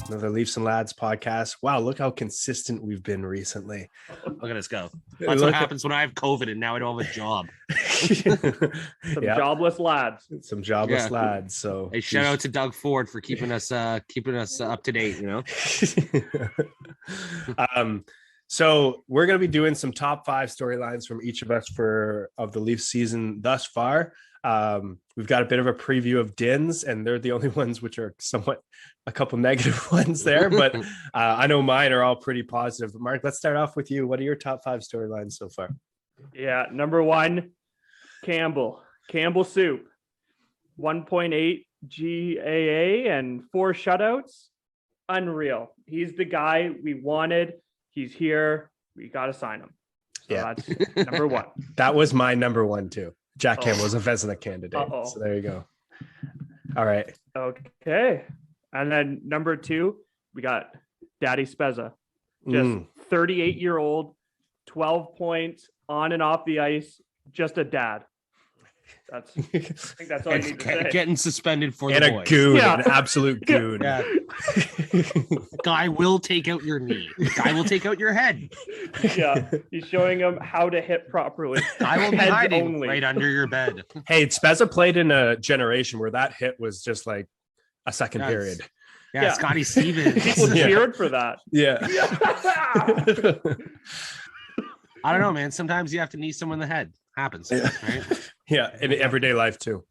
Another Leafs and Lads podcast. Wow, look how consistent we've been recently. Look at us go. That's what happens when I have COVID and now I don't have a job. Some jobless lads. Some jobless lads. So hey, shout out to Doug Ford for keeping us up to date, you know. So we're going to be doing some top 5 storylines from each of us of the Leafs season thus far. We've got a bit of a preview of Din's, and they're the only ones which are somewhat a couple negative ones there, but I know mine are all pretty positive. But Mark, let's start off with you. What are your top 5 storylines so far? Yeah, number 1, Campbell Soup, 1.8 GAA and 4 shutouts. Unreal. He's the guy we wanted. He's here. We got to sign him. So that's number 1. That was my number 1 too. Jack Campbell was a Vezina candidate. So there you go. All right. Okay. And then number 2, we got Daddy Spezza. Just 38-year-old, 12 points on and off the ice, just a dad. I think that's all I need to say. Getting suspended for and the a boys. goon, an absolute goon. Yeah. Guy will take out your knee. Guy will take out your head. Yeah, he's showing him how to hit properly. I will be hiding right under your bed. Hey, Spezza played in a generation where that hit was just like a second period. Yeah, Scotty Stevens. People cheered for that. Yeah. I don't know, man. Sometimes you have to knee someone in the head. Happens, right? Yeah, in everyday life too.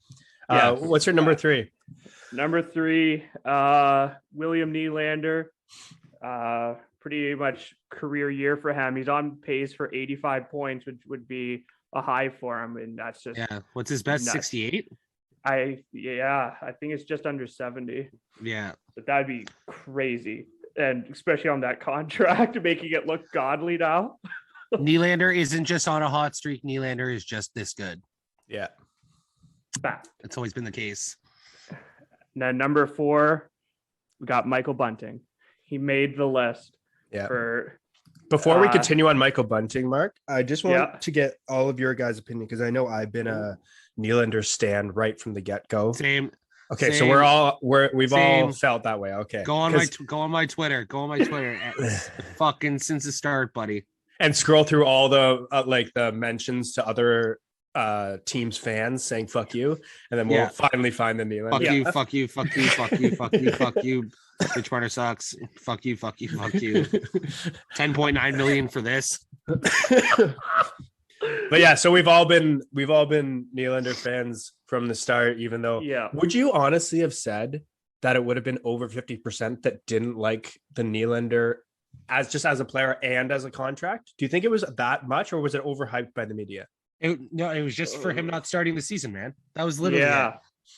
What's your number 3? Number 3, William Nielander. Pretty much career year for him. He's on pace for 85 points, which would be a high for him, and that's just What's his best? 68? I think it's just under 70. Yeah, but that'd be crazy, and especially on that contract, making it look godly now. Nielander isn't just on a hot streak. Nielander is just this good. Yeah. Fact. It's always been the case. And then number 4, we got Michael Bunting. He made the list. Yeah. Before we continue on Michael Bunting, Mark, I just want to get all of your guys' opinion, because I know I've been a Nylander stan right from the get-go. Same. Okay, Same. so we've all felt that way. Okay. Go on my Twitter. Fucking since the start, buddy. And scroll through all the the mentions to other teams' fans saying "fuck you," and then we'll finally find the Nylander. Fuck you. Rich Marner sucks. Fuck you. 10.9 million for this. But yeah, so we've all been Nylander fans from the start. Even though, would you honestly have said that it would have been over 50% that didn't like the Nylander as a player and as a contract? Do you think it was that much, or was it overhyped by the media? It was just for him not starting the season, man. That was literally it.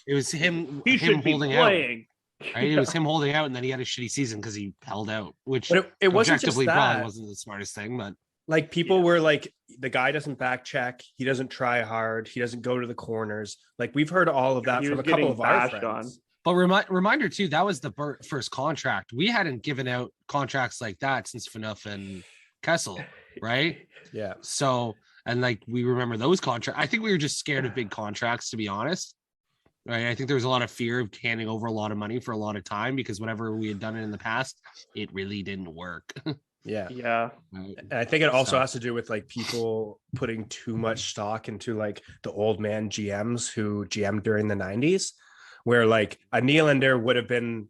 It was him. He should be holding playing. Out. Right? It was him holding out, and then he had a shitty season because he held out, which it wasn't just that. Probably wasn't the smartest thing, but like people were like, the guy doesn't back check, he doesn't try hard, he doesn't go to the corners. Like we've heard all of that from a couple of our friends. But reminder too, that was the first contract. We hadn't given out contracts like that since Phaneuf and Kessel, right? Yeah. So, and like we remember those contracts. I think we were just scared of big contracts, to be honest. Right. I think there was a lot of fear of handing over a lot of money for a lot of time, because whenever we had done it in the past, it really didn't work. Yeah. And I think it also has to do with like people putting too much stock into like the old man GMs who GM'd during the 90s, where like a Nylander would have been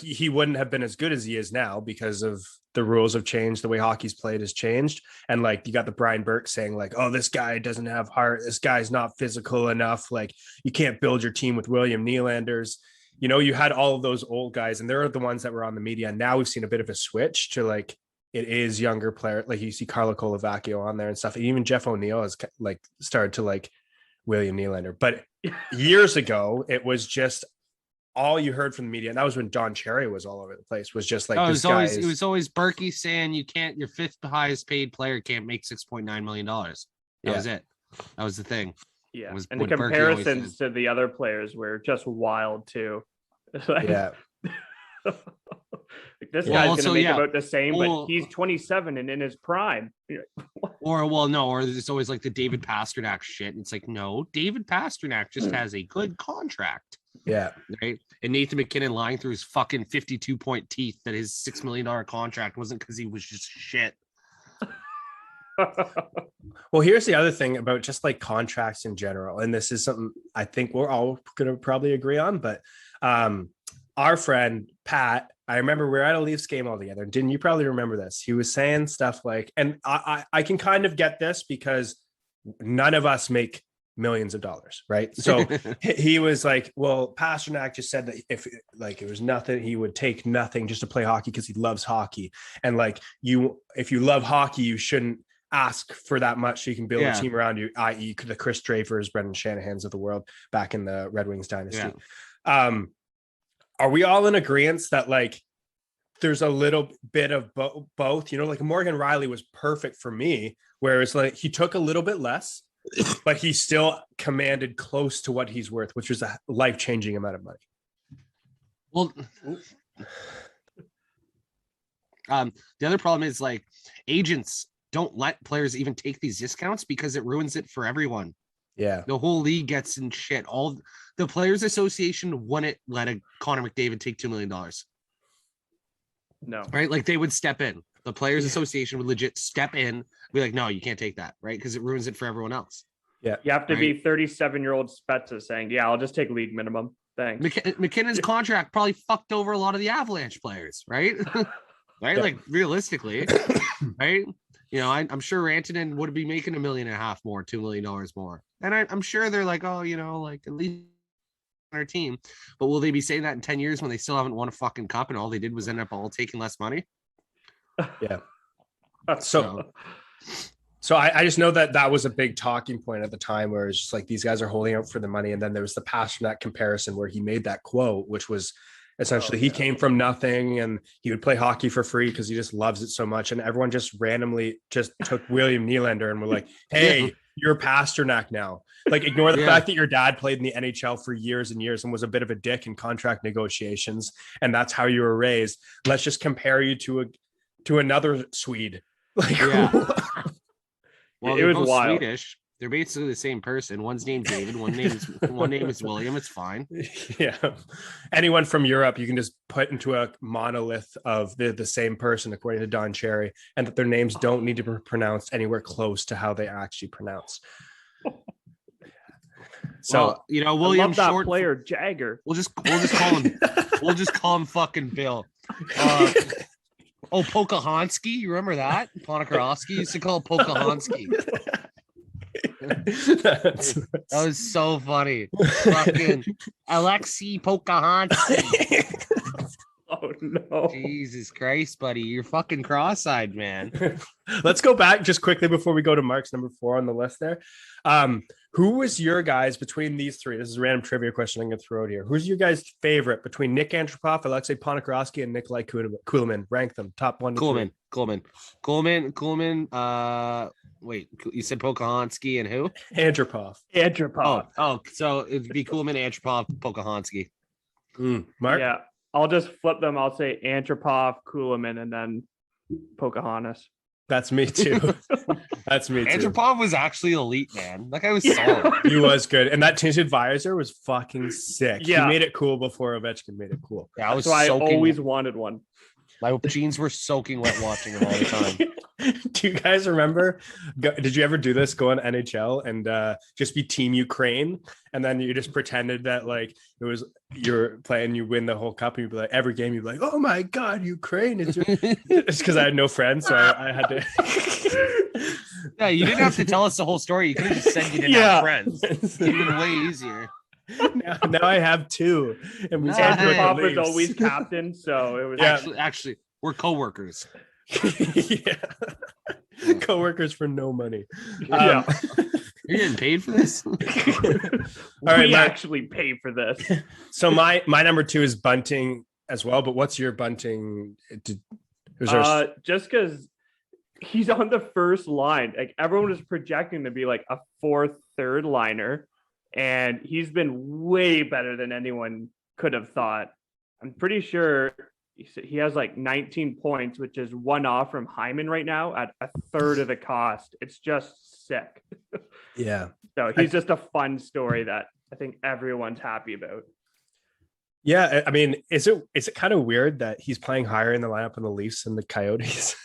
he wouldn't have been as good as he is now because of the rules have changed, the way hockey's played has changed. And like you got the Brian Burke saying like, oh, this guy doesn't have heart, this guy's not physical enough, like you can't build your team with William Nylanders. You know, you had all of those old guys, and they're the ones that were on the media. And now we've seen a bit of a switch to like, it is younger player. Like you see Carlo Colavaccio on there and stuff. And even Jeff O'Neill has like started to like William Nylander. But years ago, it was just all you heard from the media. And that was when John Cherry was all over the place, was just like, it was always Berkey saying your 5th highest paid player can't make $6.9 million. That was it. That was the thing. Yeah, and the comparisons to the other players were just wild too. Like, like this guy's going to make about the same, but he's 27 and in his prime. Or there's always like the David Pastrnak shit. And it's like, no, David Pastrnak just has a good contract. Yeah. Right. And Nathan McKinnon lying through his fucking 52-point teeth that his $6 million contract wasn't because he was just shit. Well, here's the other thing about just like contracts in general. And this is something I think we're all going to probably agree on. But our friend, Pat, I remember we were at a Leafs game all together. Didn't you probably remember this? He was saying stuff like, and I can kind of get this because none of us make millions of dollars, right? So he was like, well, Pasternak just said that if like it was nothing, he would take nothing just to play hockey because he loves hockey. And like if you love hockey, you shouldn't ask for that much so you can build a team around you, i.e. the Chris Dreyfers, Brendan Shanahans of the world back in the Red Wings dynasty. Yeah. Are we all in agreement that like there's a little bit of both, you know, like Morgan Riley was perfect for me, whereas like he took a little bit less, but he still commanded close to what he's worth, which was a life-changing amount of money. Well, the other problem is like agents don't let players even take these discounts because it ruins it for everyone. Yeah. The whole league gets in shit. All the Players Association wouldn't let a Connor McDavid take $2 million. No. Right? Like they would step in. The Players Association would legit step in, be like, no, you can't take that, right? Because it ruins it for everyone else. Yeah. You have to be 37-year-old Spezza saying, yeah, I'll just take league minimum. Thanks. McKinnon's contract probably fucked over a lot of the Avalanche players, right? Right? Yeah. Like realistically, right? You know, I'm sure Rantanen would be making $1.5 million more, $2 million more. And I'm sure they're like, oh, you know, like at least on our team. But will they be saying that in 10 years when they still haven't won a fucking cup and all they did was end up all taking less money? Yeah. So I just know that was a big talking point at the time where it's just like these guys are holding out for the money. And then there was the Pasternak comparison where he made that quote, which was essentially he came from nothing and he would play hockey for free because he just loves it so much. And everyone just randomly just took William Nielander and were like, hey, you're Pasternak now. Like ignore the fact that your dad played in the NHL for years and years and was a bit of a dick in contract negotiations. And that's how you were raised. Let's just compare you to another Swede. Like, well, it was wild. Swedish. They're basically the same person. One's named David. One name is William. It's fine. Yeah. Anyone from Europe, you can just put into a monolith of the same person, according to Don Cherry, and that their names don't need to be pronounced anywhere close to how they actually pronounce. So well, you know, William that short player Jagger. We'll just call him fucking Bill. Pokahonsky. You remember that? Ponikarovsky used to call Pokahonsky. That was so funny. Fucking Alexei Pokahonsky. Oh no. Jesus Christ, buddy. You're fucking cross-eyed, man. Let's go back just quickly before we go to Mark's number 4 on the list there. Who was your guys between these three? This is a random trivia question I'm going to throw out here. Who's your guys' favorite between Nick Antropov, Alexei Ponikarovsky, and Nikolai Kulemin? Rank them top 1 to 3. Coleman. Wait, you said Pokahonsky and who? Antropov. Oh, so it'd be Kulemin, Antropov, Pokahonsky. Mark? Yeah, I'll just flip them. I'll say Antropov, Kulemin, and then Pocahontas. That's me too. That's me too. Antropov was actually elite, man. That guy was solid. He was good. And that tinted visor was fucking sick. Yeah. He made it cool before Ovechkin made it cool. Yeah, That's why I always wanted one. My jeans were soaking wet watching him all the time. Do you guys remember? Did you ever do this? Go on NHL and just be Team Ukraine, and then you just pretended that like it was you're playing, you win the whole cup, and you'd be like every game you'd be like, oh my god, Ukraine! It's because I had no friends, so I had to. Yeah, you didn't have to tell us the whole story. You could have just said you didn't have friends. It'd been way easier. Now I have 2, and we Pop was always captain, so it was actually we're coworkers. Yeah, coworkers for no money. Yeah, you're getting paid for this. All right, we actually pay for this. So my number 2 is Bunting as well. But what's your Bunting? Just because he's on the first line, like everyone is projecting to be like a 4th, 3rd liner. And he's been way better than anyone could have thought. I'm pretty sure he has like 19 points, which is 1 off from Hyman right now at a 1/3 of the cost. It's just sick. Yeah. So he's just a fun story that I think everyone's happy about. Yeah, I mean, is it kind of weird that he's playing higher in the lineup in the Leafs than the Coyotes?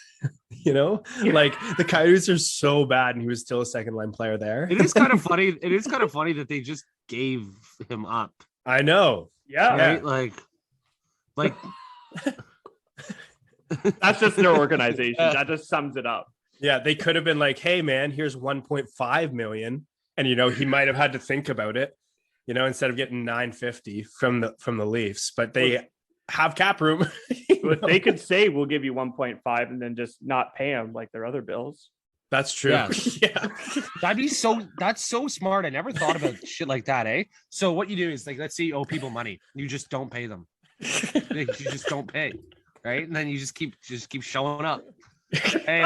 Like the Coyotes are so bad, and he was still a second line player there. It is kind of funny. It is kind of funny that they just gave him up. I know. Yeah. Right? Like That's just their organization. That just sums it up. Yeah, they could have been like, "Hey, man, here's 1.5 million," and he might have had to think about it, instead of getting 950 from the Leafs. But they have cap room. They could say we'll give you 1.5 and then just not pay them like their other bills. That's true. Yeah. That's so smart. I never thought about shit like that, eh? So what you do is, like, let's say you owe people money. You just don't pay them. You just don't pay. Right? And then you just keep showing up. Hey,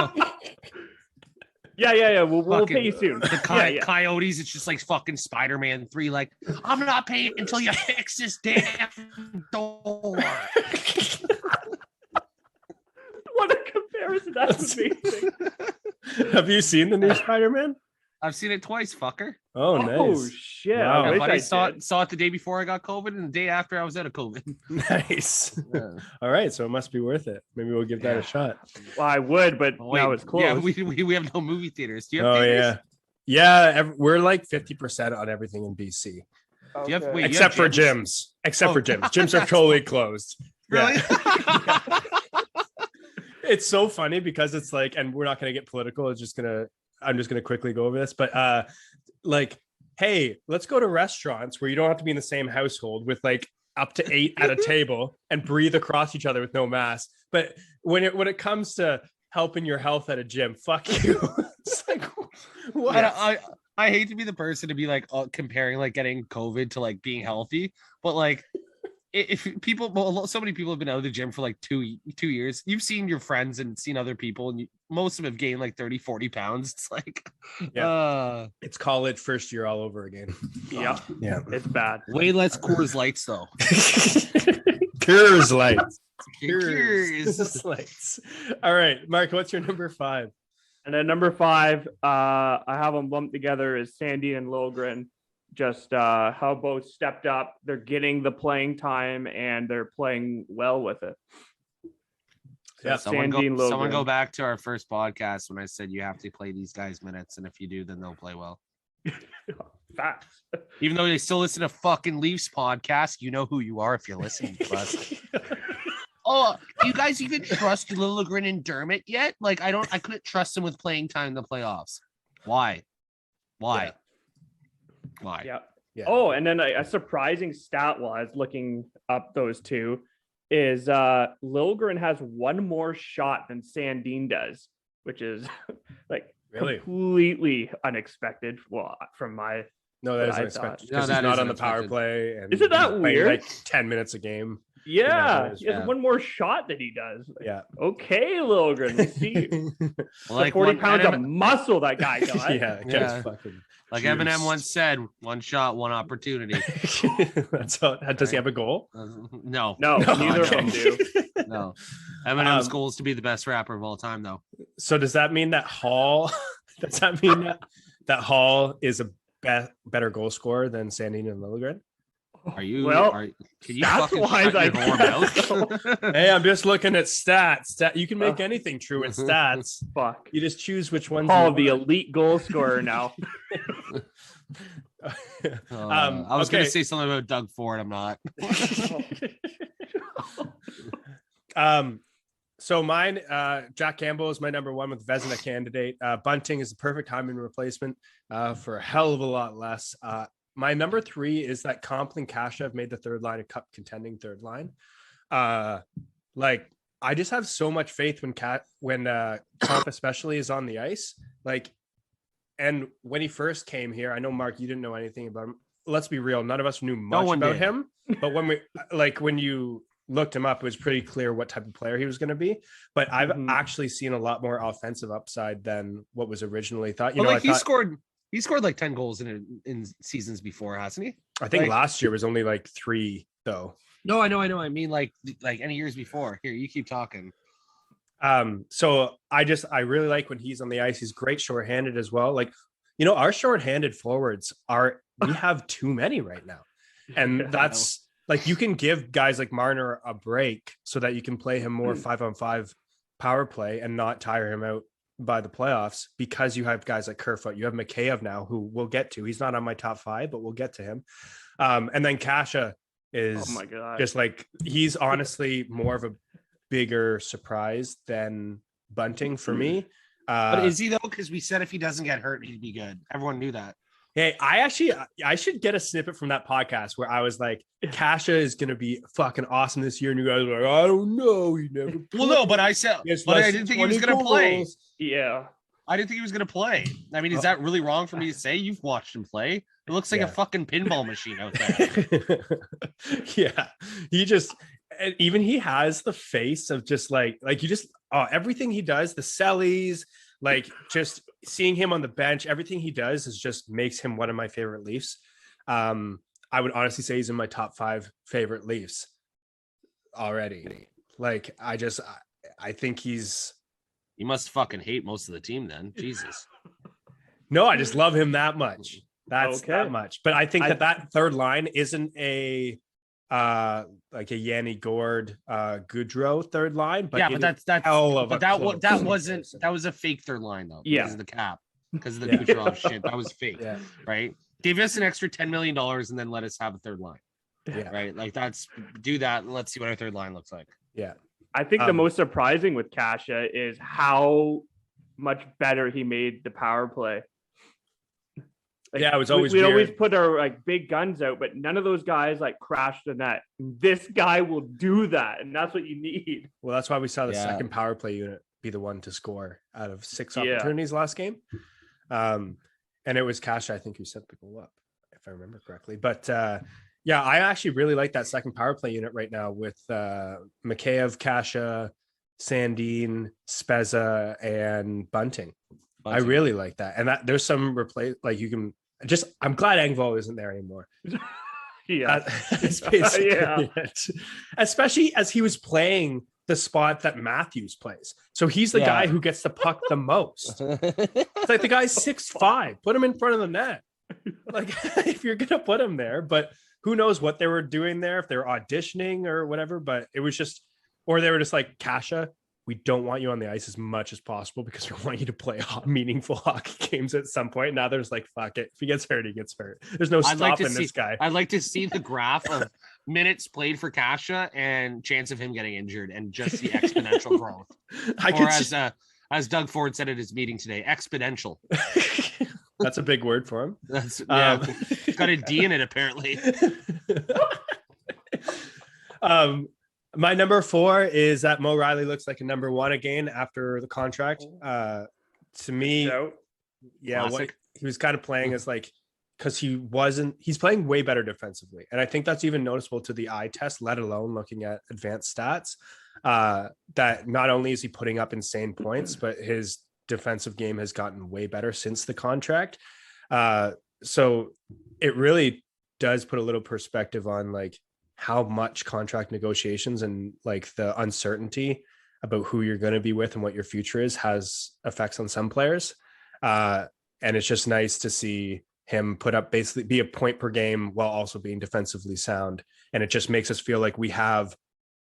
Yeah. We'll pay you soon. The Coyotes, it's just like fucking Spider-Man 3. Like, I'm not paying until you fix this damn door. What a comparison. That's amazing. Have you seen the new Spider-Man? I've seen it twice, fucker. Oh, nice. Oh, shit. Wow. I My wish buddy I saw it the day before I got COVID and the day after I was out of COVID. Nice. Yeah. All right, so it must be worth it. Maybe we'll give that a shot. Well, I would, but now it's closed. Yeah, we have no movie theaters. Do you have Oh theaters? yeah. We're like 50% on everything in BC, Do you have, wait, you except have for gyms. Except for gyms. Gyms are totally closed. Really? Yeah. It's so funny because it's like, and we're not going to get political. I'm just going to quickly go over this, but like, hey, let's go to restaurants where you don't have to be in the same household with like up to 8 at a table and breathe across each other with no mask. But when it comes to helping your health at a gym, fuck you. It's like, what? I hate to be the person to be like comparing like getting COVID to like being healthy, but like if people, so many people have been out of the gym for like 2 years. You've seen your friends and seen other people, and most of them have gained like 30-40 pounds. It's like, it's college first year all over again. Yeah, it's bad. Way less Coors Lights though. Coors Lights. Coors Lights. All right, Mark, what's your number 5? And then number 5, I have them lumped together as Sandy and Lilgren. Just how both stepped up. They're getting the playing time and they're playing well with it. So Yeah, someone go back to our first podcast when I said you have to play these guys minutes, and if you do, then they'll play well. Facts. Even though they still listen to fucking Leafs podcast, you know who you are if you're listening to us. Oh, do you guys even trust Liljegren and Dermott yet? Like, I couldn't trust him with playing time in the playoffs. Why? Yeah. Why? Yeah. Oh, and then a surprising stat while I was looking up those two is Liljegren has one more shot than Sandin does, which is like really completely unexpected. Well, from my that is unexpected because that he's not is on the power unexpected. play. And Isn't that weird? Like 10 minutes a game. Yeah, he has one more shot than he does. Yeah. Okay, Liljegren, we see. Like 40 pounds of muscle that guy got. Yeah. Fucking like juiced. Eminem once said, "One shot, one opportunity." That's all. Does he have a goal? No, neither of them do. No. Eminem's goal is to be the best rapper of all time, though. So does that mean that Hall? Does that mean that Hall is a better goal scorer than Sandin and Liljegren? Are you? Well, can you fucking wise shut your whore mouth? Hey, I'm just looking at stats. You can make anything true in stats. Fuck. You just choose which ones. Paul, the elite goal scorer now. I was going to say something about Doug Ford. I'm not. So mine, Jack Campbell is my number 1 with Vezina candidate. Bunting is the perfect timing replacement for a hell of a lot less. My number 3 is that Compton Kashev made the third line a cup contending third line. Like I just have so much faith when Comp especially is on the ice. Like, and when he first came here, I know Mark, you didn't know anything about him. Let's be real, none of us knew much about him. But when you looked him up, it was pretty clear what type of player he was going to be. But I've actually seen a lot more offensive upside than what was originally thought. He scored like 10 goals in seasons before, hasn't he? I think last year was only like 3 though. No, I know. I mean, like any years before. Here, you keep talking. So I really like when he's on the ice. He's great shorthanded as well. Like, our shorthanded forwards we have too many right now. And that's like you can give guys like Marner a break so that you can play him more 5-on-5 power play and not tire him out by the playoffs, because you have guys like Kerfoot. You have Mikheyev now, who we'll get to. He's not on my top 5, but we'll get to him. And then Kasha is Oh my God. just like, he's honestly more of a bigger surprise than Bunting for me. But is he though? Because we said if he doesn't get hurt, he'd be good. Everyone knew that. Hey, I should get a snippet from that podcast where I was like, Kasha is going to be fucking awesome this year. And you guys were like, I don't know. He never played. Well, no, but I said, but I didn't think he was going to play. Yeah. I didn't think he was going to play. I mean, is that really wrong for me to say? You've watched him play. It looks like a fucking pinball machine out there. Yeah. He has the face of just like you just, everything he does, the sellies, like just seeing him on the bench, everything he does is just makes him one of my favorite Leafs. I would honestly say he's in my top 5 favorite Leafs already. Like, I think he's. You must fucking hate most of the team then. Jesus. No, I just love him that much. That's Okay. that much. But I think that third line isn't a like a Yanni Gord Goudreau third line, but that's hell of but a that close that was a fake third line though. Yeah. Because of the cap, because of the Kucherov shit. That was fake. Yeah. Right. Give us an extra $10 million and then let us have a third line. Yeah. Right. Like do that and let's see what our third line looks like. Yeah. I think the most surprising with Kasha is how much better he made the power play. Like, it was always we weird. always put our like big guns out, but none of those guys like crash the net. This guy will do that, and that's what you need. Well, that's why we saw the second power play unit be the one to score out of 6 Yeah. opportunities last game. And it was Kasha, I think, who set the goal up, if I remember correctly. But yeah, I actually really like that second power play unit right now with Mikheyev, Kasha, Sandin, Spezza, and Bunting. I really like that. And that there's some replace, like you can just, I'm glad Engvall isn't there anymore. Yeah. That's basically Yeah. it. Especially as he was playing the spot that Matthews plays. So he's the guy who gets the puck the most. It's like the guy's 6'5". Put him in front of the net. Like, if you're gonna put him there, but who knows what they were doing there, if they were auditioning or whatever. But it was just, or they were just like, Kasha, we don't want you on the ice as much as possible because we want you to play meaningful hockey games at some point. Now there's like, fuck it. If he gets hurt, he gets hurt. There's no stopping this guy. I'd like to see the graph of minutes played for Kasha and chance of him getting injured and just the exponential growth. As Doug Ford said at his meeting today, exponential. That's a big word for him. That's got a D in it apparently. My number 4 is that Mo Riley looks like a number 1 again after the contract. To me, what he was kind of playing as like, because he's playing way better defensively. And I think that's even noticeable to the eye test, let alone looking at advanced stats, that not only is he putting up insane points, but his defensive game has gotten way better since the contract. So it really does put a little perspective on like how much contract negotiations and like the uncertainty about who you're going to be with and what your future is has effects on some players. And it's just nice to see him put up, basically be a point per game while also being defensively sound. And it just makes us feel like we have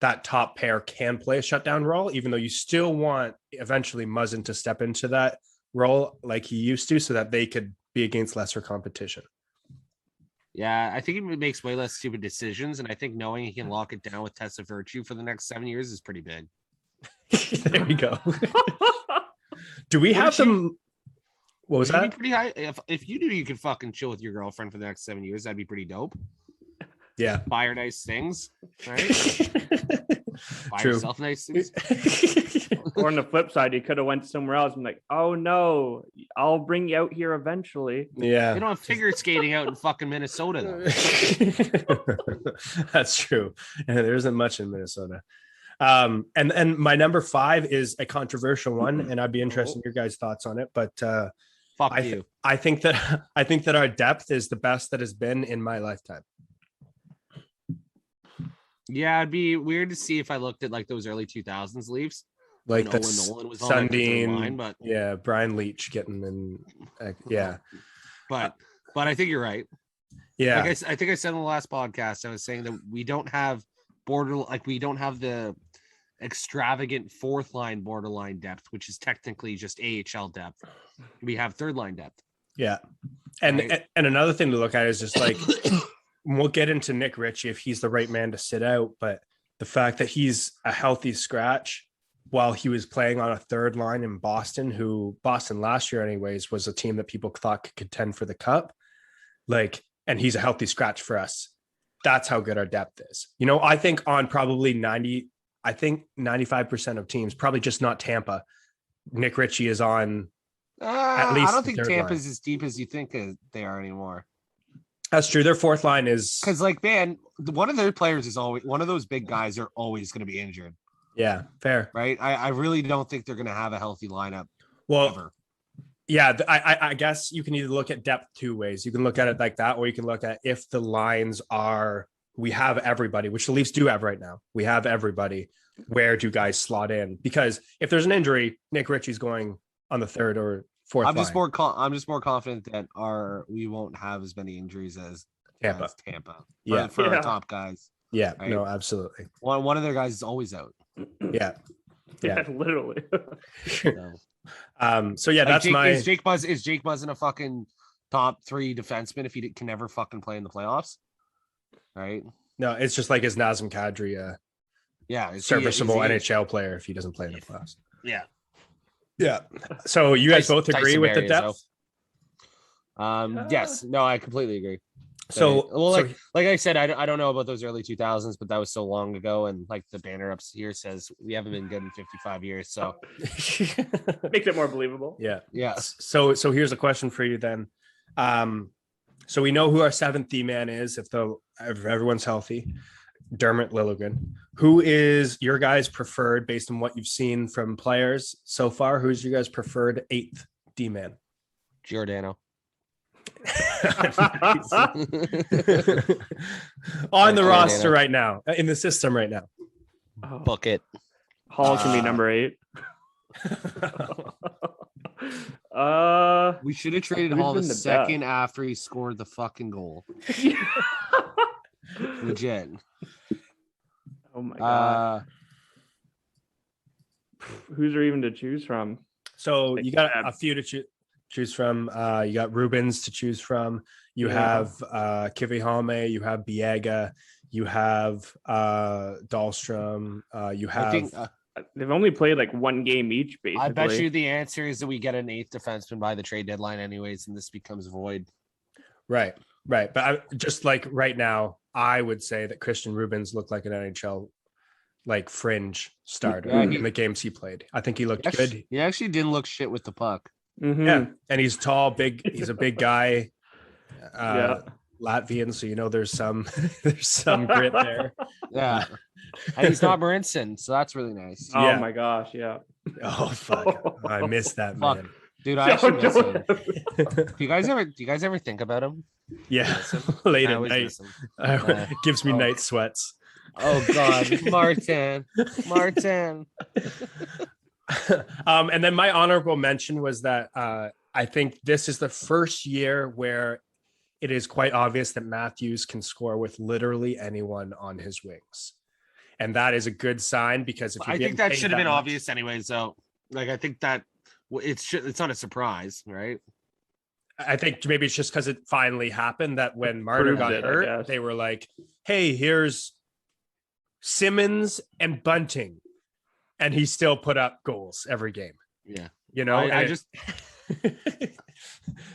that top pair can play a shutdown role, even though you still want eventually Muzzin to step into that role like he used to, so that they could be against lesser competition. Yeah, I think he makes way less stupid decisions, and I think knowing he can lock it down with Tessa Virtue for the next 7 years is pretty big. There we go. Do we have some? What was that? Be pretty high. If you do, you could fucking chill with your girlfriend for the next 7 years. That'd be pretty dope. Yeah. Buy her nice things, right? Buy yourself nice things. Or on the flip side, he could have went somewhere else and like, oh no, I'll bring you out here eventually. Yeah. You don't have figure skating out in fucking Minnesota though. That's true. And there isn't much in Minnesota. And my number 5 is a controversial one, and I'd be interested in your guys' thoughts on it. But I think that our depth is the best that has been in my lifetime. Yeah, it'd be weird to see if I looked at like those early 2000s Leafs, like the Nolan was on Sundin, line, but Brian Leach getting in, but I think you're right. Yeah. Like I think I said in the last podcast, I was saying that we don't have we don't have the extravagant fourth line borderline depth, which is technically just AHL depth. We have third line depth. Yeah. And Right. and another thing to look at is just like we'll get into Nick Ritchie if he's the right man to sit out, but the fact that he's a healthy scratch while he was playing on a third line in Boston, who Boston last year anyways was a team that people thought could contend for the cup. Like, and he's a healthy scratch for us. That's how good our depth is. You know, I think on probably 95% of teams, probably just not Tampa, Nick Ritchie is on at least I don't think Tampa's line. as deep as you think they are anymore. That's true. Their fourth line is because, like, man, one of their players is always one of those big guys are always going to be injured. Yeah, fair. Right. I really don't think they're going to have a healthy lineup. Well, ever. Yeah, I guess you can either look at depth two ways. You can look at it like that, or you can look at if the lines are, we have everybody, which the Leafs do have right now. We have everybody. Where do guys slot in? Because if there's an injury, Nick Ritchie's going on the third or fourth. I'm just more confident that we won't have as many injuries as Tampa. For our top guys. Yeah, right? No, absolutely. One of their guys is always out. Yeah, literally. So yeah, that's is Jake Muzzin a fucking top 3 defenseman if he can never fucking play in the playoffs? Right? No, it's just like his Nazem Kadri, serviceable NHL player if he doesn't play in the playoffs. Yeah. Yeah. So you guys both agree with the depth? Yes. No, I completely agree. So, like I said, I don't know about those early 2000s, but that was so long ago. And like the banner up here says, we haven't been good in 55 years. So makes it more believable. Yeah. Yeah. So here's a question for you then. So we know who our 7th D-man is if everyone's healthy. Dermot Lilligren. Who is your guys' preferred based on what you've seen from players so far? Who's your guys' preferred 8th D-man? Giordano. On the roster right now, in the system right now. Book it. Hall can be number 8. We should have traded Hall the second after he scored the fucking goal. Legit. Oh my god. Who's there even to choose from? So you got a few to choose from. You got Rubens to choose from. You have Kivihame. You have Biega. You have Dahlstrom. You have. I think, they've only played like one game each, basically. I bet you the answer is that we get an 8th defenseman by the trade deadline anyways, and this becomes void. Right. But just like right now, I would say that Christian Rubens looked like an NHL like fringe starter in the games he played. I think he looked good. He actually didn't look shit with the puck. Mm-hmm. Yeah, and he's tall, big. He's a big guy. Latvian, so you know there's some grit there. Yeah, and he's not Marinson, so that's really nice. Oh my gosh, yeah. Oh fuck, I missed that man. Dude, I actually miss him. Do you guys ever think about him? Yeah, late at night. Gives me night sweats. Oh God, Martin. And then my honorable mention was that I think this is the first year where it is quite obvious that Matthews can score with literally anyone on his wings. And that is a good sign because if I think that should have been obvious anyway. So like, I think that it's not a surprise, right? I think maybe it's just because it finally happened that when Marner got hurt, they were like, hey, here's Simmons and Bunting. And he still put up goals every game. Yeah. You know,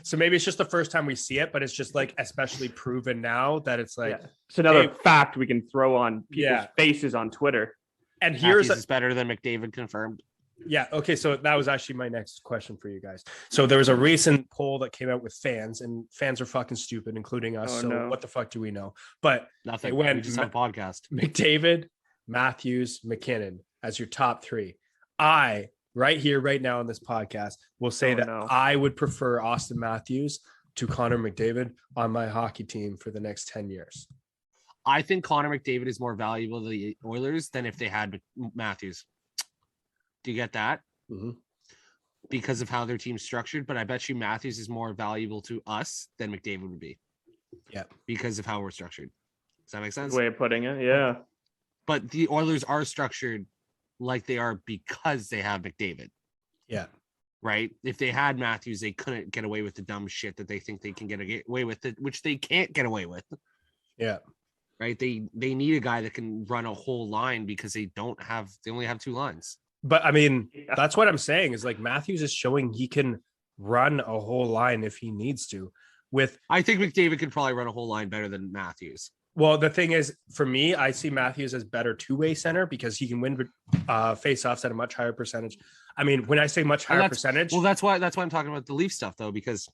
so maybe it's just the first time we see it, but it's just like especially proven now that it's like it's another fact we can throw on people's faces on Twitter. And here's is better than McDavid confirmed. Yeah. Okay. So that was actually my next question for you guys. So there was a recent poll that came out with fans, and fans are fucking stupid, including us. What the fuck do we know? But nothing. We just have a podcast. McDavid, Matthews, McKinnon as your top 3. I right here, right now on this podcast, will say I would prefer Austin Matthews to Connor McDavid on my hockey team for the next 10 years. I think Connor McDavid is more valuable to the Oilers than if they had Matthews. Do you get that? Mm-hmm. Because of how their team's structured, but I bet you Matthews is more valuable to us than McDavid would be. Yeah. Because of how we're structured. Does that make sense? Way of putting it. Yeah. But the Oilers are structured like they are because they have McDavid. Yeah. Right? If they had Matthews, they couldn't get away with the dumb shit that they think they can get away with, it, which they can't get away with. Yeah. Right? They need a guy that can run a whole line because they only have 2 lines. But I mean, that's what I'm saying is like Matthews is showing he can run a whole line if he needs to. I think McDavid could probably run a whole line better than Matthews. Well, the thing is, for me, I see Matthews as better two-way center because he can win face-offs at a much higher percentage. I mean, when I say much higher percentage, well, that's why I'm talking about the Leaf stuff though, because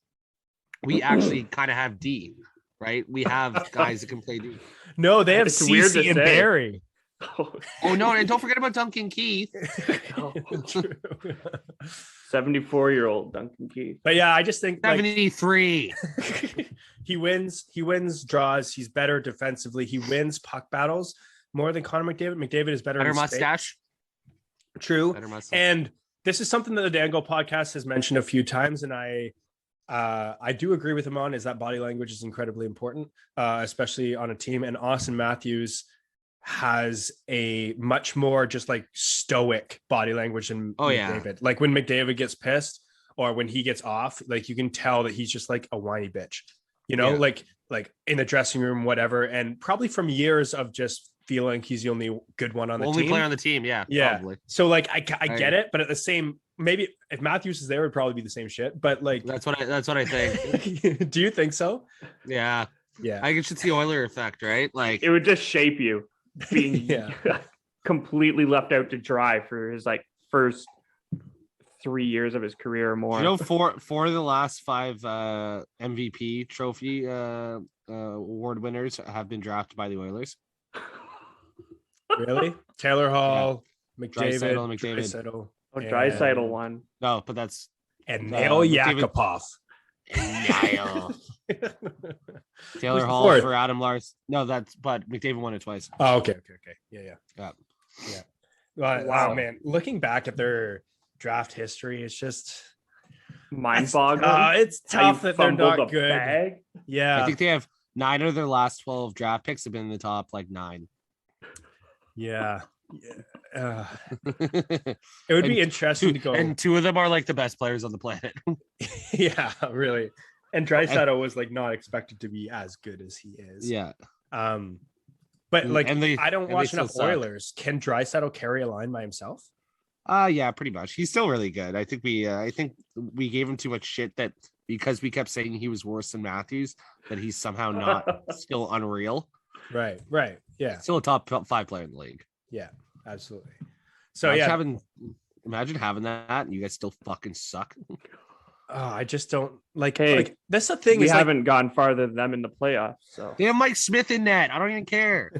we actually kind of have D, right? We have guys that can play D. No, they have It's weird CC to and say. Barry. Oh no, and don't forget about Duncan Keith. 74-year-old Duncan Keith. But yeah, I just think 73. he wins draws. He's better defensively. He wins puck battles more than Connor McDavid. McDavid is better in mustache. True. Better mustache. And this is something that the Dangle podcast has mentioned a few times, and I do agree with him on is that body language is incredibly important, especially on a team. And Austin Matthews has a much more just like stoic body language than McDavid. Yeah. Like when McDavid gets pissed or when he gets off, like you can tell that he's just like a whiny bitch, you know, like in the dressing room, whatever. And probably from years of just feeling he's the only good one on the only team. player on the team. Yeah. Probably. So like, I get it, but at the same, maybe if Matthews is there, it would probably be the same shit, but like, that's what I think. Do you think so? Yeah. Yeah. I guess it's the Oiler effect, right? Like it would just shape you. Being completely left out to dry for his like first 3 years of his career or more. You know, four of the last 5 MVP trophy award winners have been drafted by the Oilers. Really? Taylor Hall, McDavid. Draisaitl. Draisaitl won. No, but that's and Nail Yakupov. Taylor Hall for Adam Lars. No, but McDavid won it twice. Oh, okay. Yeah. Wow, man. Looking back at their draft history, it's just mind-boggling. It's tough that they're not good. Bag. Yeah, I think they have 9 of their last 12 draft picks have been in the top like 9. Yeah. It would be interesting to go, and 2 of them are like the best players on the planet. Yeah, really. And Draisaitl was like not expected to be as good as he is. Yeah. But like, I don't watch enough Oilers. Can Draisaitl carry a line by himself? Yeah, pretty much. He's still really good. I think we gave him too much shit that because we kept saying he was worse than Matthews, that he's somehow not still unreal. Right. Yeah. Still a top 5 player in the league. Yeah, absolutely. So imagine having that and you guys still fucking suck. I just don't like. Hey, like that's the thing. We haven't gone farther than them in the playoffs. So they have Mike Smith in net. I don't even care.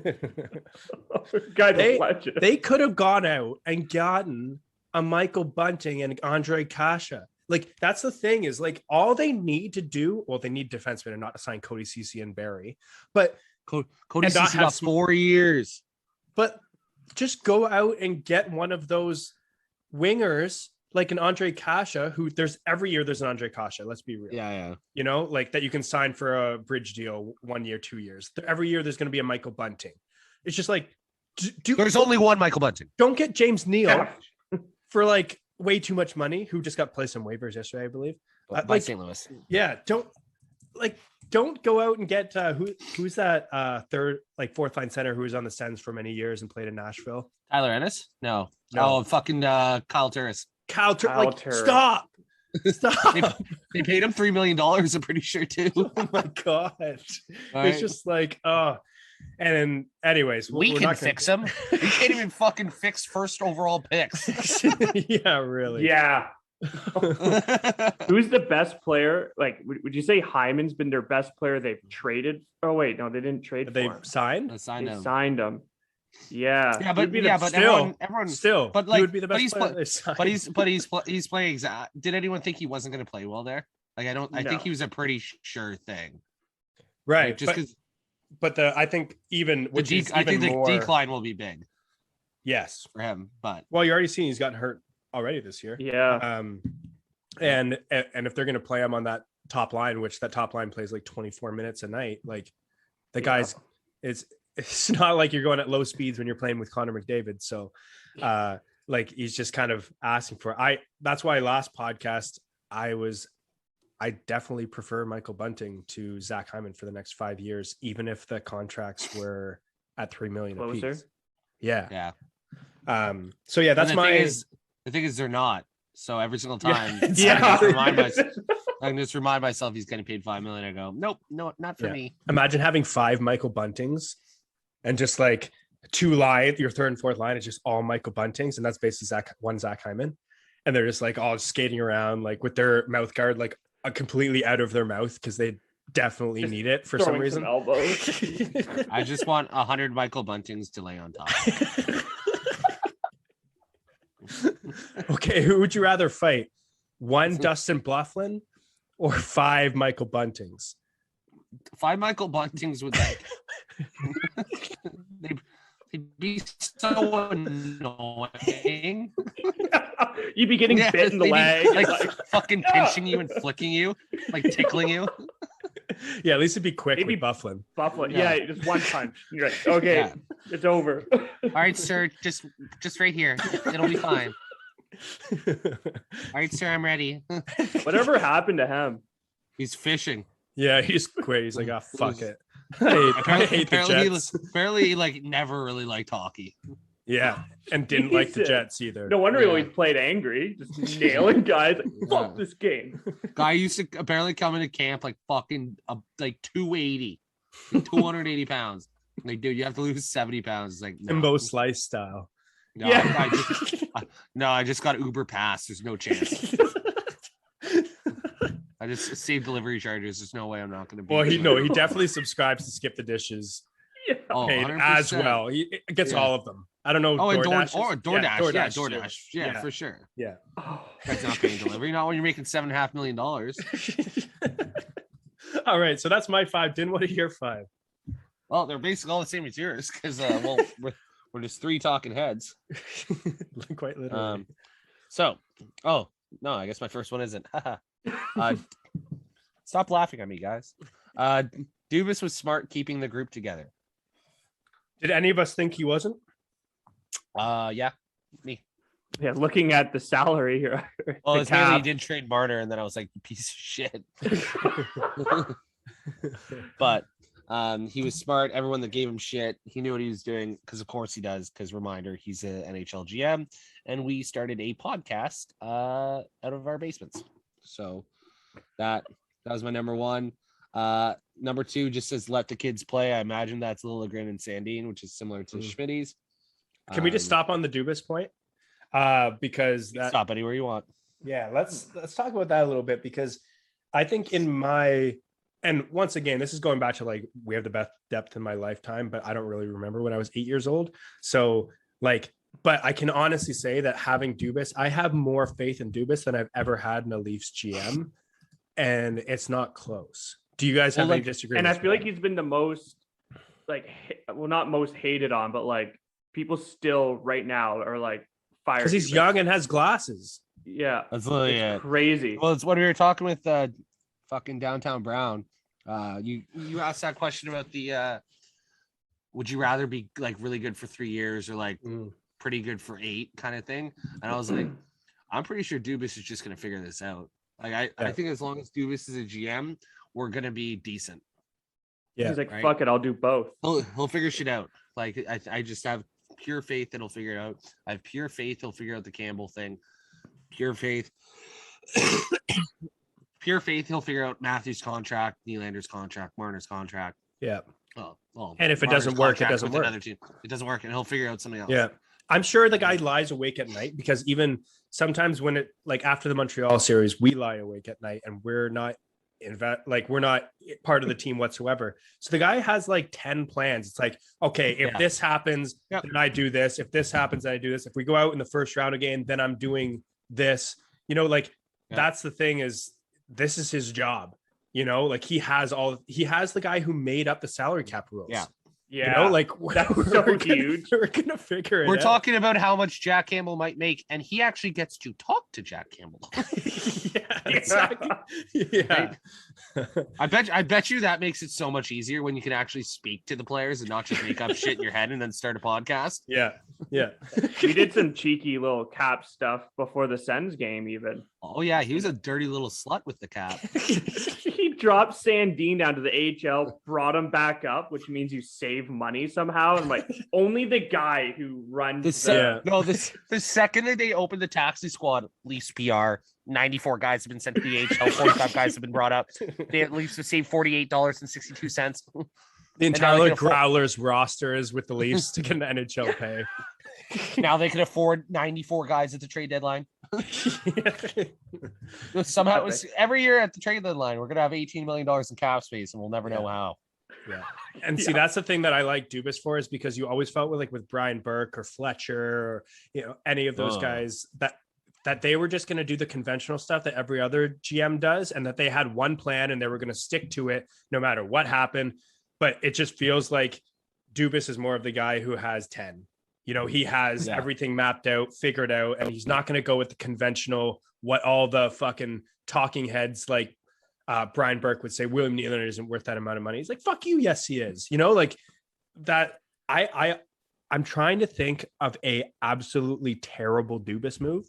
They could have gone out and gotten a Michael Bunting and Andre Kasha. Like that's the thing is like all they need to do. Well, they need defensemen and not to sign Cody Ceci and Barry, but Cody Ceci got 4 years. But just go out and get one of those wingers. Like an Andre Kasha, who every year there's an Andre Kasha. Let's be real. Yeah. You know, like that you can sign for a bridge deal 1 year, 2 years. Every year there's going to be a Michael Bunting. It's just like, there's only one Michael Bunting. Don't get James Neal for like way too much money, who just got placed on waivers yesterday, I believe. By St. Louis. Yeah. Don't go out and get who's that fourth line center who was on the Sens for many years and played in Nashville. Tyler Ennis? No. Oh, fucking Kyle Turris. Kyle Turris. Stop. They paid him $3 million, I'm pretty sure too. Oh my god. It's just like and anyways, we can fix him. We can't even fucking fix first overall picks. Yeah, really. Yeah. Who's the best player? Like, would you say Hyman's been their best player they've traded? Oh wait, no, they didn't trade. They signed. They signed him. Yeah, but everyone still. But like, he would be the best player. He's playing. Did anyone think he wasn't going to play well there? Like, I think he was a pretty sure thing. Right. Like, just because. But I think even I think the decline will be big. Yes, for him. But you already seen he's gotten hurt already this year. Yeah. And if they're going to play him on that top line, which that top line plays like 24 minutes a night. Like the guy's, it's not like you're going at low speeds when you're playing with Connor McDavid. So like he's just kind of asking for that's why last podcast I definitely prefer Michael Bunting to Zach Hyman for the next 5 years, even if the contracts were at $3 million apiece. Yeah. So yeah, that's the thing is they're not. So every single time I can just remind myself he's getting paid $5 million. I go, nope, no, not for me. Imagine having 5 Michael Buntings and just like 2 line, your third and fourth line is just all Michael Buntings, and that's basically Zach Hyman. And they're just like all skating around like with their mouth guard like completely out of their mouth because they definitely just need it for some reason. I just want 100 Michael Buntings to lay on top. Okay, who would you rather fight? 1 Dustin Blufflin or 5 Michael Buntings? 5 Michael Buntings would like they'd be so annoying. You'd be getting bit in the leg, like fucking pinching you and flicking you, like tickling you. Yeah, at least it'd be quick with Bufflin. Yeah, just one punch. You're like, okay, it's over. All right, sir, just right here. It'll be fine. All right, sir, I'm ready. Whatever happened to him? He's fishing. Yeah, he's quit. He's like, oh, fuck it. I hate the Jets. Apparently, he like never really liked hockey. Yeah, and didn't like the Jets either. No wonder he always played angry, just nailing guys. Like, fuck this game. Guy used to apparently come into camp like fucking like 280 pounds. Like, dude, you have to lose 70 pounds. It's like Timbo Slice style. No, I just got Uber Pass. There's no chance. I just saved delivery charges. There's no way I'm not going to be. Well, he definitely subscribes to Skip the Dishes. Yeah. Paid as well. He gets all of them. I don't know. Oh, DoorDash DoorDash. Yeah, DoorDash. Yeah, for sure. Yeah. That's not paying delivery. Not when you're making $7.5 million. All right. So that's my 5. Didn't want to hear 5. Well, they're basically all the same as yours because, we're just 3 talking heads. Quite literally. No, I guess my first one isn't. Stop laughing at me, guys. Dubas was smart keeping the group together. Did any of us think he wasn't? Yeah, me. Yeah, looking at the salary here. Well, it's mainly he did trade Marner, and then I was like, piece of shit. But he was smart. Everyone that gave him shit, he knew what he was doing because, of course, he does. Because reminder, he's an NHL GM, and we started a podcast out of our basements. So that was my number 1. Number 2 just says let the kids play. I imagine that's Liljegren and Sandin, which is similar to Schmitty's. Can we just stop on the Dubas point? Because stop anywhere you want. Yeah, let's talk about that a little bit, because I think and once again, this is going back to like we have the best depth in my lifetime, but I don't really remember when I was 8 years old. So like, but I can honestly say that having Dubas, I have more faith in Dubas than I've ever had in a Leafs GM, and it's not close. Do you guys have any disagreements? And I feel like he's been the most not most hated on, but like people still right now are like fired because he's young and has glasses. Yeah, that's literally crazy. Well, it's when we were talking with fucking Downtown Brown. You asked that question about the would you rather be like really good for 3 years or like pretty good for 8 kind of thing, and I was like, I'm pretty sure Dubas is just gonna figure this out. Like I think as long as Dubas is a GM, we're gonna be decent. Yeah, he's like, fuck it, I'll do both. He'll figure shit out. Like I just have pure faith that he'll figure it out. I have pure faith he'll figure out the Campbell thing. Pure faith. Pure faith he'll figure out Matthews' contract, Nielander's contract, Marner's contract. Yeah. Well, and if it doesn't work, it doesn't work. It doesn't work, and he'll figure out something else. Yeah. I'm sure the guy lies awake at night, because even sometimes when it, like after the Montreal series, we lie awake at night and we're not we're not part of the team whatsoever. So the guy has like 10 plans. It's like, okay, if this happens, then I do this. If this happens, then I do this. If we go out in the first round again, then I'm doing this. That's the thing, is this is his job. Like he has the guy who made up the salary cap rules. Yeah, You know, like that's we're so gonna- huge. We're gonna figure it We're out. talking about how much Jack Campbell might make, and he actually gets to talk to Jack Campbell. Yeah, exactly. Yeah. I bet you that makes it so much easier when you can actually speak to the players and not just make up shit in your head and then start a podcast. Yeah. Yeah. We did some cheeky little Cap stuff before the Sens game, even. Oh yeah, he was a dirty little slut with the Cap. He dropped Sandine down to the AHL, brought him back up, which means you save money somehow. And like, only the guy who runs the second that they opened the taxi squad, least PR, 94 guys have been sent to the AHL, 45 guys have been brought up. They at least have saved $48.62. The entire Growlers roster is with the Leafs to get an NHL pay. Now they can afford 94 guys at the trade deadline. Somehow it was every year at the trade deadline, we're gonna have $18 million in cap space, and we'll never know how. Yeah. And see, that's the thing that I like Dubas for, is because you always felt with Brian Burke or Fletcher or any of those guys that they were just going to do the conventional stuff that every other GM does, and that they had one plan and they were going to stick to it no matter what happened. But it just feels like Dubas is more of the guy who has 10. He has everything mapped out, figured out, and he's not going to go with the conventional, what all the fucking talking heads like Brian Burke would say, William Nielander isn't worth that amount of money. He's like, fuck you. Yes, he is. Like that. I'm trying to think of a absolutely terrible Dubas move.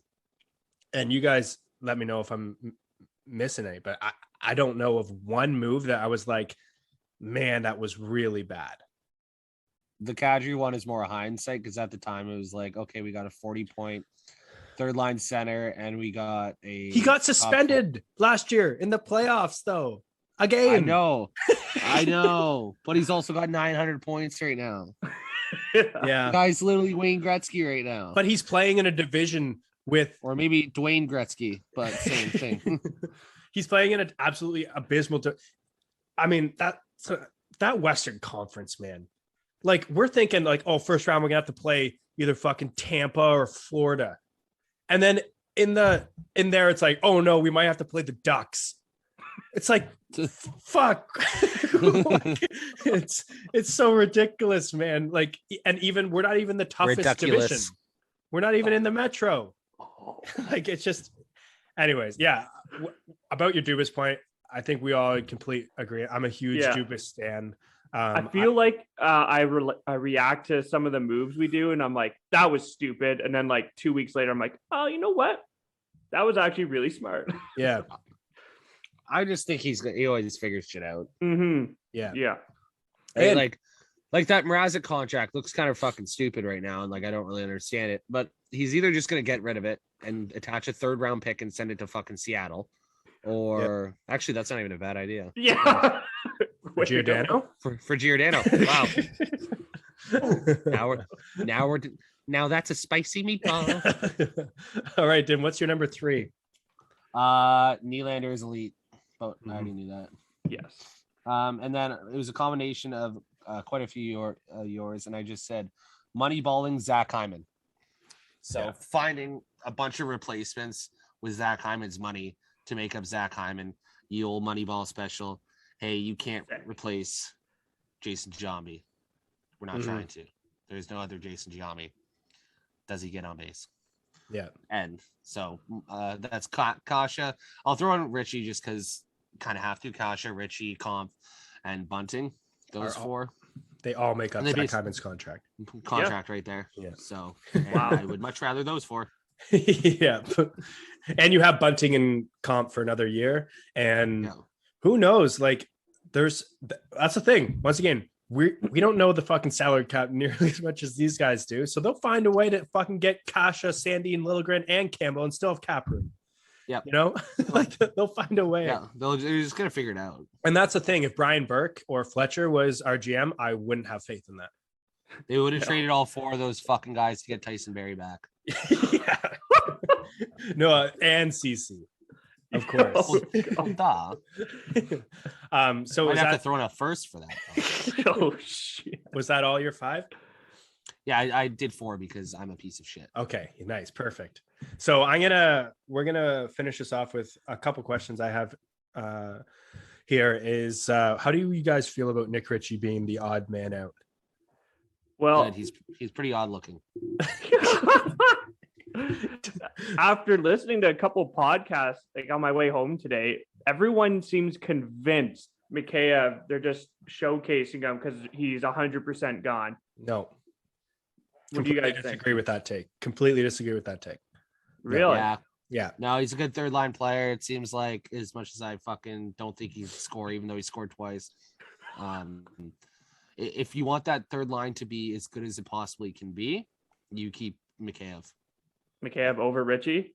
And you guys let me know if I'm missing any, but I don't know of one move that I was like, man, that was really bad. The Kadri one is more a hindsight, because at the time it was like, okay, we got a 40-point third line center, and we got he got suspended last year in the playoffs, though. A game. I know, but he's also got 900 points right now. Yeah, the guy's literally Wayne Gretzky right now, but he's playing in a division with, or maybe Dwayne Gretzky, but same thing. He's playing in an absolutely abysmal. I mean, that Western Conference, man. Like, we're thinking like, oh, first round we're gonna have to play either fucking Tampa or Florida, and then in there it's like, oh no, we might have to play the Ducks. It's like, fuck. It's so ridiculous, man. Like, and even we're not even the toughest division. We're not even in the Metro. Like, it's just, anyways. Yeah. About your Dubas point, I think we all complete agree. I'm a huge Dubas stan. I feel like I react to some of the moves we do, and I'm like, that was stupid. And then like 2 weeks later, I'm like, oh, you know what? That was actually really smart. Yeah. I just think he always figures shit out. Mm-hmm. Yeah. Yeah. And like that Mrazek contract looks kind of fucking stupid right now, and like I don't really understand it. But he's either just gonna get rid of it and attach a third round pick and send it to fucking Seattle, or actually that's not even a bad idea. Yeah. For Giordano? For Giordano. Wow. now that's a spicy meatball. All right, Dim, what's your number 3? Nylander is elite, but I already knew that. Yes. And then it was a combination of quite a few yours, and I just said moneyballing Zach Hyman. So finding a bunch of replacements with Zach Hyman's money to make up Zach Hyman, you old Moneyball special. Hey, you can't replace Jason Giambi. We're not trying to. There's no other Jason Giambi. Does he get on base? Yeah. And so that's Kasha. I'll throw in Richie just because kind of have to. Kasha, Richie, Comp, and Bunting. Those four. They all make up Zach Hyman's contract. Right there. Yeah. So I would much rather those four. Yeah. And you have Bunting and Comp for another year. And who knows? Like, that's the thing. Once again, we don't know the fucking salary cap nearly as much as these guys do. So they'll find a way to fucking get Kasha, Sandy, and Liljegren and Campbell and still have cap room. Yeah. You know, like they'll find a way. Yeah. They're just going to figure it out. And that's the thing. If Brian Burke or Fletcher was our GM, I wouldn't have faith in that. They would have traded all four of those fucking guys to get Tyson Berry back. Yeah. No, and CC. Of course. So I'd have to throw in a first for that. Oh shit! Was that all your 5? Yeah, I did 4 because I'm a piece of shit. Okay, nice, perfect. So we're gonna finish this off with a couple questions I have here. Is how do you guys feel about Nick Ritchie being the odd man out? Well, He's pretty odd looking. after listening to a couple podcasts, like on my way home today, everyone seems convinced Mikheyev, they're just showcasing him because he's 100% gone. No. What do you guys disagree with that take? Completely disagree with that take. Really? Yeah. No, he's a good third line player. It seems like, as much as I fucking don't think he'd score, even though he scored twice. If you want that third line to be as good as it possibly can be, you keep Mikheyev. Mikheyev over Richie?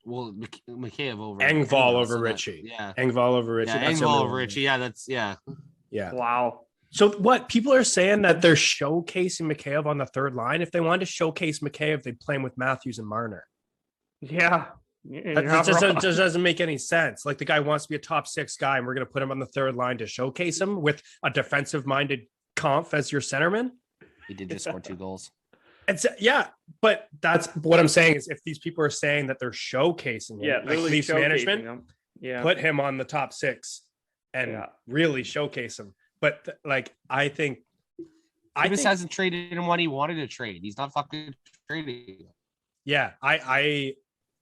Well, Mikheyev over Engvall over Richie. Yeah. Engvall over Richie. Yeah, Engvall over Richie. Yeah, Yeah. Wow. So what people are saying that they're showcasing Mikheyev on the third line. If they wanted to showcase Mikheyev, they'd play him with Matthews and Marner. Yeah. That just doesn't make any sense. Like, the guy wants to be a top 6 guy, and we're going to put him on the third line to showcase him with a defensive-minded Kampf as your centerman. He did just score 2 goals. And so, yeah, but that's what I'm saying is, if these people are saying that they're showcasing him, like Leafs management, put him on the top 6 and really showcase him. But I think Davis hasn't traded him when he wanted to trade. He's not fucking trading. Yeah, I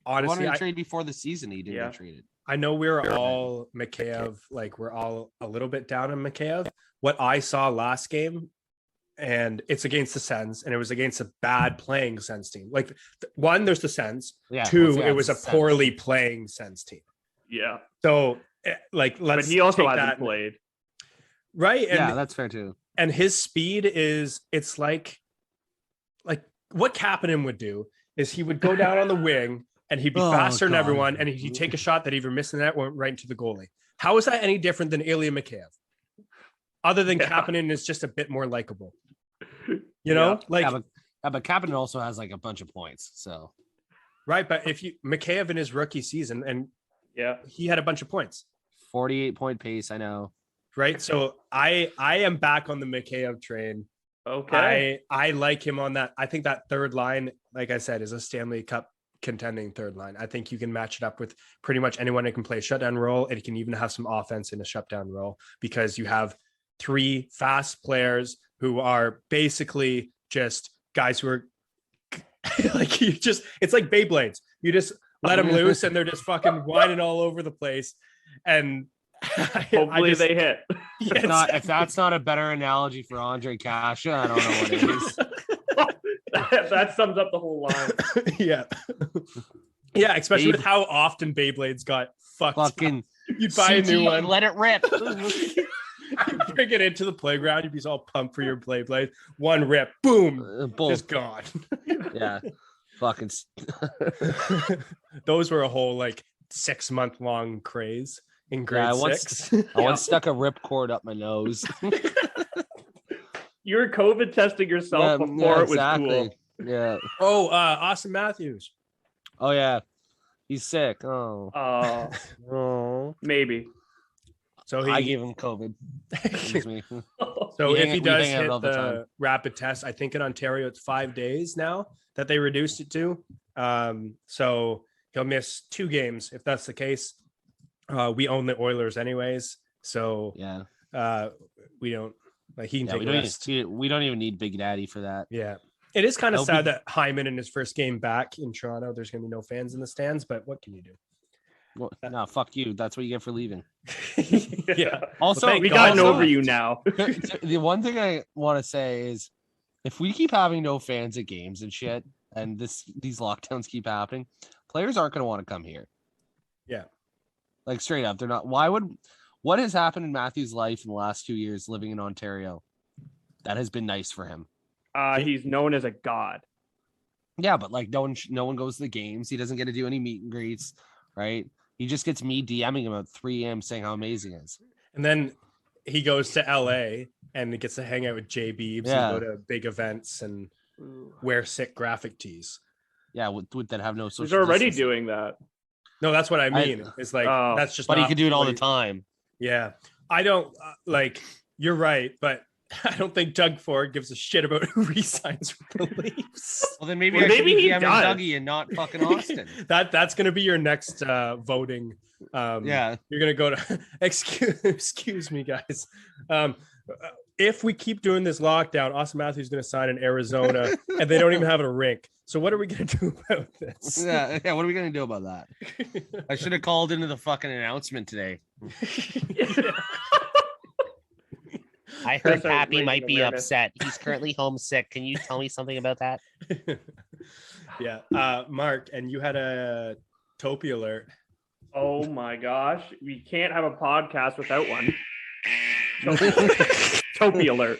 honestly wanted to trade before the season. He didn't get traded. I know we're all Mikheyev, like we're all a little bit down on Mikheyev. What I saw last game, and it's against the Sens, and it was against a bad playing Sens team. Like, one, there's the Sens. Yeah, 2, it was a poorly playing Sens team. Yeah. So, let's. But he also hasn't played. Right. And, yeah, that's fair too. And his speed it's like what Kapanen would do is he would go down on the wing and he'd be faster than everyone, and he'd take a shot that either missed the net went right into the goalie. How is that any different than Ilya Mikheyev? Other than Kapanen is just a bit more likable. You know? But Kapanen also has like a bunch of points. So right, but if you Mikheyev in his rookie season, and he had a bunch of points. 48-point pace, I know. Right. So I am back on the Mikheyev train. Okay. I like him on that. I think that third line, like I said, is a Stanley Cup contending third line. I think you can match it up with pretty much anyone that can play a shutdown role. And it can even have some offense in a shutdown role, because you have 3 fast players who are basically just guys who are like, it's like Beyblades. You just let them loose and they're just fucking whining all over the place. And hopefully they hit. If that's not a better analogy for Andre Kasha, I don't know what it is. That sums up the whole line. Yeah, especially with how often Beyblades got fucked fucking up. You'd buy a new one, let it rip. You bring it into the playground, you'd be all pumped for your Beyblade. One rip, boom, just gone. Yeah, fucking. Those were a whole 6-month long craze in grade 6. I once stuck a ripcord up my nose. You were COVID testing yourself before it was cool. Yeah. Oh, Austin Matthews. Oh yeah, he's sick. Oh. Maybe. So I gave him COVID. So if he does hit the rapid test, I think in Ontario it's 5 days now that they reduced it to. So he'll miss 2 games if that's the case. We own the Oilers anyways, so we don't he can take a rest. We don't even need Big Daddy for that. Yeah, it is kind of sad that Hyman in his first game back in Toronto, there's going to be no fans in the stands, but what can you do? Well, no, fuck you. That's what you get for leaving. Yeah. Also, we gotten over you now. The one thing I want to say is, if we keep having no fans at games and shit, and these lockdowns keep happening, players aren't going to want to come here. Yeah. Like, straight up, they're not. What has happened in Matthew's life in the last 2 years living in Ontario that has been nice for him? He's known as a god. Yeah, but no one goes to the games. He doesn't get to do any meet and greets, right? He just gets me DMing him at 3 a.m. saying how amazing it is. And then he goes to LA and he gets to hang out with Jay Beebs and go to big events and wear sick graphic tees. Yeah, with that have no social. He's already distancing. doing that. No, that's what I mean. It's that's just. But he could do it all the time. Yeah, I don't You're right, but I don't think Doug Ford gives a shit about who resigns for the Leafs. Well, then maybe he DMing Dougie and not fucking Austin. That's going to be your next voting. You're going to go to excuse me, guys. if we keep doing this lockdown, Austin Matthews is going to sign in Arizona, and they don't even have a rink. So what are we going to do about this? Yeah. What are we going to do about that? I should have called into the fucking announcement today. I heard That's a Pappy raising might be awareness. upset. He's currently homesick. Can you tell me something about that? Yeah. Mark, and you had a Topi alert. Oh my gosh, we can't have a podcast without one. Topi alert.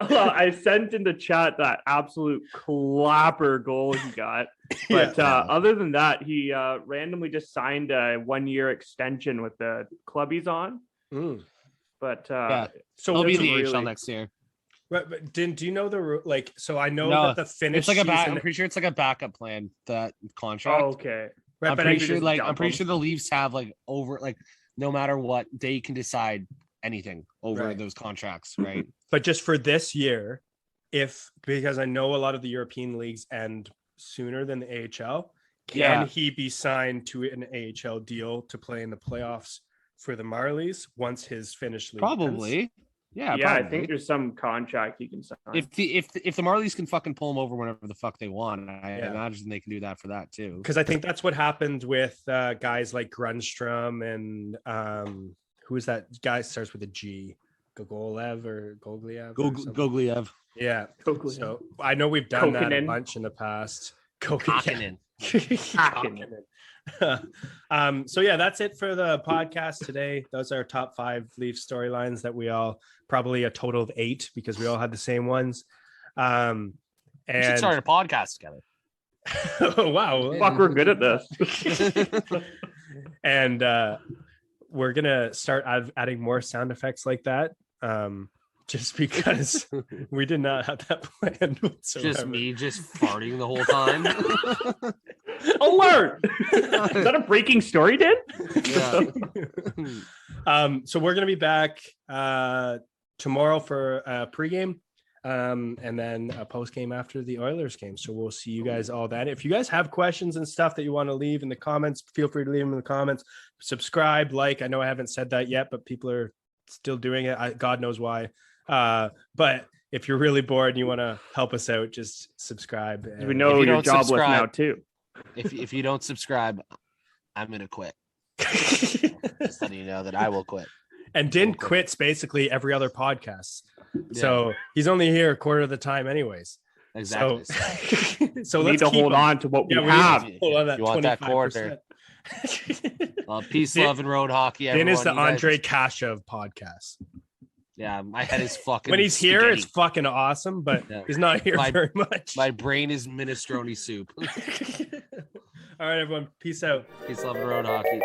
I sent in the chat that absolute clapper goal he got. But other than that, he randomly just signed a 1-year extension with the club he's on. But So He'll be in what's the really- AHL next year. Right, but do you know the so I know No, that the finish It's like a season, I'm pretty sure it's like a backup plan, that contract. okay. right, I'm but pretty I- sure just like dump I'm pretty them. sure the Leafs have like over like no matter what, they can decide anything over Right. those contracts, right? but just for this year, because I know a lot of the European leagues end sooner than the AHL, can Yeah. he be signed to an AHL deal to play in the playoffs for the Marlies once his Finnish league ends? Probably. Yeah, Yeah, I probably. think there's some contract he can sign. if the Marlies can fucking pull him over whenever the fuck they want, I Yeah. imagine they can do that for that too. Because I think that's what happened with guys like Grunstrom and who is that guy starts with a G? Gogolev or Gogliev? or something? Gogliev. Yeah. Gogliev. So I know we've done that a Kokkonen. bunch in the past. Hakkinen. So yeah, that's it for the podcast today. Those are our top 5 Leaf storylines that we all probably a total of 8 because we all had the same ones. We should And start a podcast together. oh, wow. Fuck, we're good at this. And we're gonna start adding more sound effects like that. Just because we did not have that planned whatsoever. Just me just farting the whole time. Alert! Is that a breaking story, Dan? Yeah. So we're gonna be back tomorrow for a pregame, and then a postgame after the Oilers game. So we'll see you guys all then. If you guys have questions and stuff that you want to leave in the comments, feel free to leave them in the comments. Subscribe, like. I know I haven't said that yet, but people are still doing it. God knows why. But if you're really bored and you want to help us out, just subscribe. We and- know If you you're don't jobless subscribe- now too. If you don't subscribe, I'm gonna quit. Just letting you know that I will quit. And Din Okay. quits basically every other podcast. So he's only here a quarter of the time anyways. Exactly. So We need let's to keep hold him. on to what we Yeah, we have. need to hold on that You want that 25%. Peace, Din- love, and road hockey. Din is the everyone. You guys- Andre Kashev podcast. Yeah, my head is fucking. When he's here, spaghetti. it's fucking awesome, but Yeah. he's not here My- very much. My brain is minestrone soup. All right, everyone. Peace out. Peace, love, and road hockey.